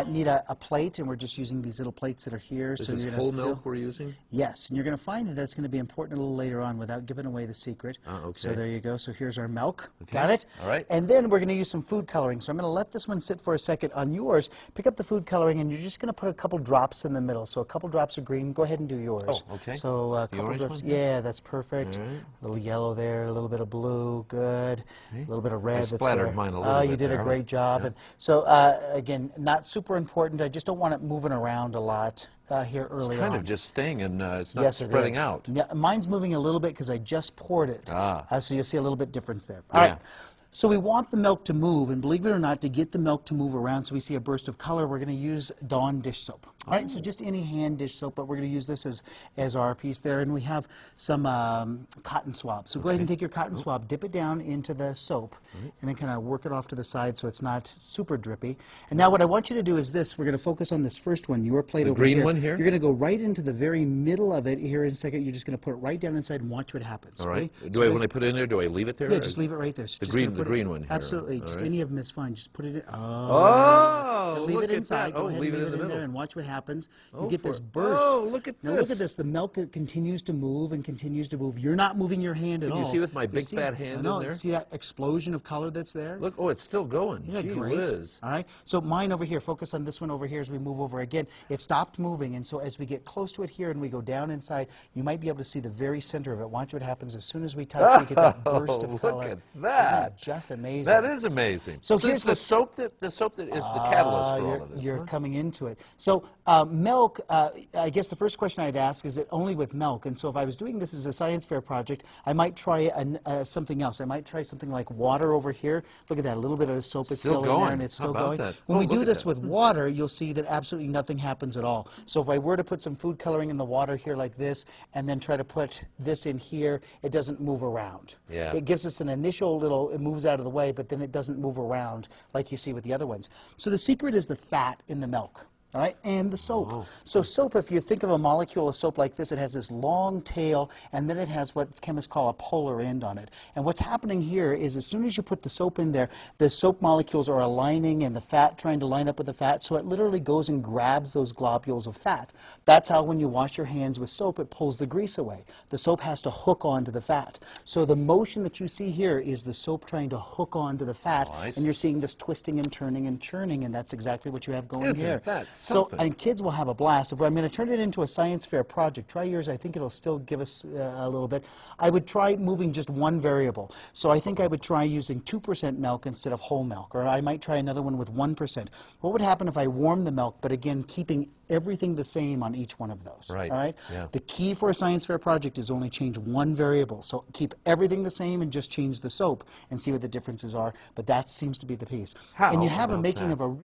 Need a plate, and we're just using these little plates that are here. This so is whole milk we're using? Yes, and you're going to find that that's going to be important a little later on without giving away the secret. Okay. So there you go. So here's our milk. Okay. Got it? All right. And then we're going to use some food coloring. So I'm going to let this one sit for a second. On yours, pick up the food coloring, and you're just going to put a couple drops in the middle. So a couple drops of green. Go ahead and do yours. Oh, okay. So a couple drops. Yeah, that's perfect. Right. A little yellow there, a little bit of blue. Good. Okay. A little bit of red. I splattered mine a little bit. You did a great job. Yeah. And so again, not super important. I just don't want it moving around a lot here early on. It's kind of just staying, and it's not spreading out. Yeah, mine's moving a little bit because I just poured it. So you'll see a little bit difference there. All right. So we want the milk to move, and believe it or not, to get the milk to move around so we see a burst of color, we're going to use Dawn dish soap. All right, so just any hand dish soap, but we're going to use this as our piece there. And we have some cotton swab. So go ahead and take your cotton swab, dip it down into the soap, and then kind of work it off to the side so it's not super drippy. And now what I want you to do is this. We're going to focus on this first one, your plate over here. The green one here? You're going to go right into the very middle of it here in a second. You're just going to put it right down inside and watch what happens. All right. Okay? When I put it in there, do I leave it there? Yeah, just leave it right there. So the green one here. Absolutely. Just any of them is fine. Just put it in. Leave it inside. Go ahead and leave it in there and watch what happens. You get this burst. Oh, look at this. Now look at this. The milk continues to move and continues to move. You're not moving your hand at all. Can you see with my big fat hand in there? See that explosion of color that's there? Look, it's still going. Yeah, Gee great. whiz. All right. So mine over here, focus on this one over here as we move over again. It stopped moving, and so as we get close to it here and we go down inside, you might be able to see the very center of it. Watch what happens as soon as we touch, we get that burst of color. Look at that. Isn't that just amazing? That is amazing. So here's the soap that is the catalyst for all of this. You're coming into it. So milk, I guess the first question I'd ask is it only with milk? And so if I was doing this as a science fair project, I might try something else. I might try something like water over here. Look at that, a little bit of the soap is still in there and it's still going. When we do this with water, you'll see that absolutely nothing happens at all. So if I were to put some food coloring in the water here like this and then try to put this in here, it doesn't move around. Yeah. It gives us an initial little, it moves out of the way, but then it doesn't move around like you see with the other ones. So the secret is the fat in the milk. All right, and the soap. So soap, if you think of a molecule of soap like this, it has this long tail, and then it has what chemists call a polar end on it. And what's happening here is as soon as you put the soap in there, the soap molecules are aligning and the fat trying to line up with the fat, so it literally goes and grabs those globules of fat. That's how when you wash your hands with soap, it pulls the grease away. The soap has to hook onto the fat. So the motion that you see here is the soap trying to hook onto the fat, and you're seeing this twisting and turning and churning, and that's exactly what you have going here. So, and kids will have a blast. If I'm going to turn it into a science fair project, try yours. I think it'll still give us a little bit. I would try moving just one variable. So I think I would try using 2% milk instead of whole milk, or I might try another one with 1%. What would happen if I warm the milk, but again, keeping everything the same on each one of those? Right. All right? Yeah. The key for a science fair project is only change one variable. So keep everything the same and just change the soap and see what the differences are. But that seems to be the piece. How and you have a about making that? of a